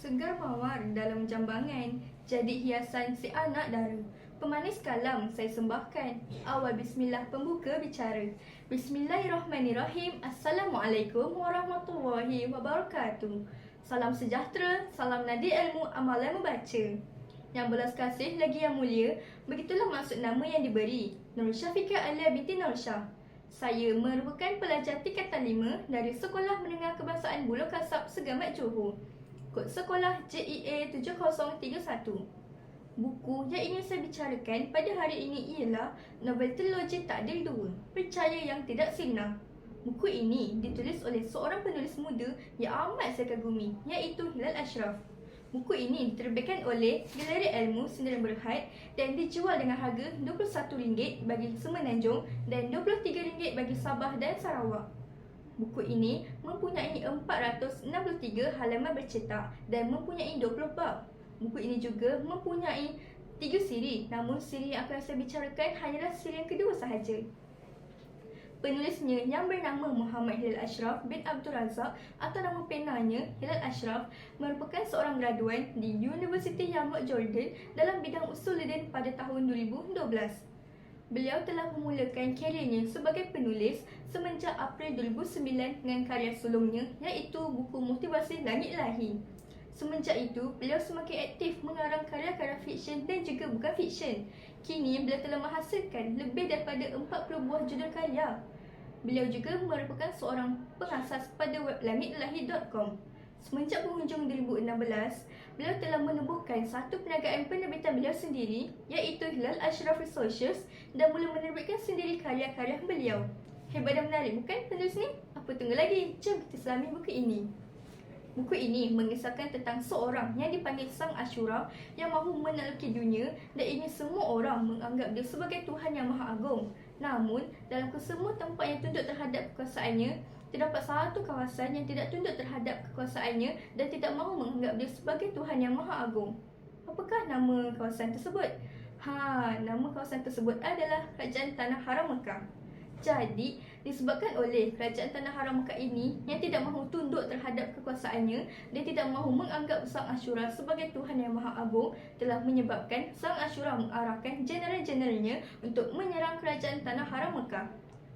Segar mawar dalam jambangan, jadi hiasan si anak dara. Pemanis kalam saya sembahkan, awal bismillah pembuka bicara. Bismillahirrahmanirrahim. Assalamualaikum warahmatullahi wabarakatuh. Salam sejahtera, salam nadi ilmu, amalan membaca. Yang belas kasih lagi yang mulia, begitulah maksud nama yang diberi, Nur Syafiqah Alia binti Nur Shah. Saya merupakan pelajar tingkatan 5 dari Sekolah Menengah Kebangsaan Buluh Kasab, Segamat, Johor. Kod sekolah JEA 7031. Buku yang ingin saya bicarakan pada hari ini ialah novel trilogi Takdir 2, Percaya yang Tidak Sirna. Buku ini ditulis oleh seorang penulis muda yang amat saya kagumi, iaitu Hilal Ashraf. Buku ini diterbitkan oleh Galeri Ilmu Sdn Bhd dan dijual dengan harga RM21 bagi Semenanjung dan RM23 bagi Sabah dan Sarawak. Buku ini mempunyai 463 halaman bercetak dan mempunyai 20 bab. Buku ini juga mempunyai 3 siri, namun siri yang akan saya bicarakan hanyalah siri yang kedua sahaja. Penulisnya yang bernama Muhammad Hilal Ashraf bin Abdul Razak atau nama penanya Hilal Ashraf merupakan seorang graduan di Universiti Yarmouk Jordan dalam bidang usuluddin pada tahun 2012. Beliau telah memulakan kerjanya sebagai penulis semenjak April 2009 dengan karya sulungnya iaitu buku motivasi Langit Ilahi. Semenjak itu, beliau semakin aktif mengarang karya-karya fiksyen dan juga bukan fiksyen. Kini, beliau telah menghasilkan lebih daripada 40 buah judul karya. Beliau juga merupakan seorang pengasas pada web langitilahi.com. Semenjak penghujung 2016, beliau telah menubuhkan satu perniagaan penerbitan beliau sendiri iaitu Hilal Ashraf Resources dan mula menerbitkan sendiri karya-karya beliau. Hebat dan menarik bukan penulis ni? Apa tunggu lagi? Jom kita selami buku ini. Buku ini mengisahkan tentang seorang yang dipanggil Sang Ashura yang mahu menakluki dunia dan ingin semua orang menganggap dia sebagai Tuhan yang Maha Agung. Namun, dalam kesemua tempat yang tunduk terhadap kekuasaannya, terdapat satu kawasan yang tidak tunduk terhadap kekuasaannya dan tidak mahu menganggap dia sebagai Tuhan yang Maha Agung. Apakah nama kawasan tersebut? Nama kawasan tersebut adalah Kerajaan Tanah Haram Mekah. Jadi, disebabkan oleh Kerajaan Tanah Haram Mekah ini yang tidak mahu tunduk terhadap kekuasaannya dan tidak mahu menganggap Sang Ashura sebagai Tuhan yang Maha Agung, telah menyebabkan Sang Ashura mengarahkan jeneral-jeneralnya untuk menyerang Kerajaan Tanah Haram Mekah.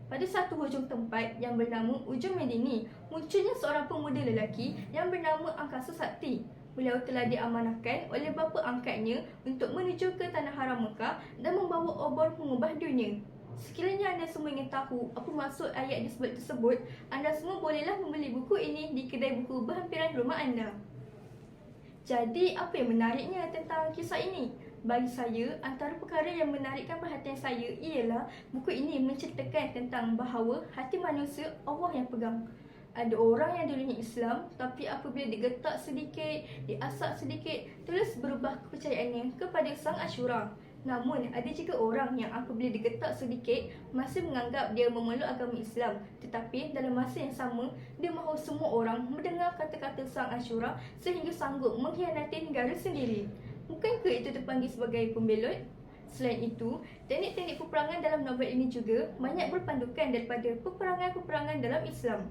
Pada satu hujung tempat yang bernama Ujung Medini, munculnya seorang pemuda lelaki yang bernama Angkasa Sakti. Beliau telah diamanahkan oleh bapa angkatnya untuk menuju ke Tanah Haram Mekah dan membawa obor mengubah dunia. Sekiranya anda semua ingin tahu apa maksud ayat disebut tersebut, anda semua bolehlah membeli buku ini di kedai buku berhampiran rumah anda. Jadi, apa yang menariknya tentang kisah ini? Bagi saya, antara perkara yang menarikkan perhatian saya ialah buku ini menceritakan tentang bahawa hati manusia Allah yang pegang. Ada orang yang dulunya Islam, tapi apabila digetak sedikit, diasap sedikit, terus berubah kepercayaannya kepada Sang Ashura. Namun, ada juga orang yang apabila digetak sedikit, masih menganggap dia memeluk agama Islam. Tetapi, dalam masa yang sama, dia mahu semua orang mendengar kata-kata Sang Ashura sehingga sanggup mengkhianati negara sendiri. Bukankah itu terpanggil sebagai pembelot? Selain itu, teknik-teknik peperangan dalam novel ini juga banyak berpandukan daripada peperangan-peperangan dalam Islam.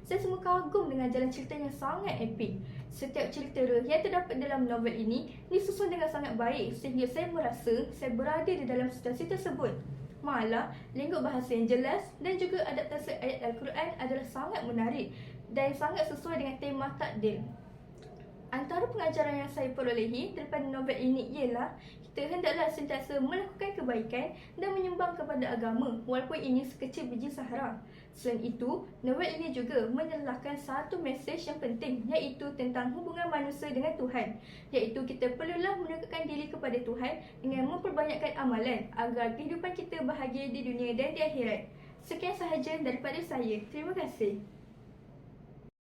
Saya semua kagum dengan jalan cerita yang sangat epik. Setiap cerita yang terdapat dalam novel ini disusun dengan sangat baik sehingga saya merasa saya berada di dalam situasi tersebut. Malah, lingkup bahasa yang jelas dan juga adaptasi ayat Al-Quran adalah sangat menarik dan sangat sesuai dengan tema takdir. Antara pengajaran yang saya perolehi daripada novel ini ialah kita hendaklah sentiasa melakukan kebaikan dan menyumbang kepada agama walaupun ini sekecil biji sahara. Selain itu, novel ini juga menyelahkan satu mesej yang penting iaitu tentang hubungan manusia dengan Tuhan, iaitu kita perlulah mendekatkan diri kepada Tuhan dengan memperbanyakkan amalan agar kehidupan kita bahagia di dunia dan di akhirat. Sekian sahaja daripada saya. Terima kasih.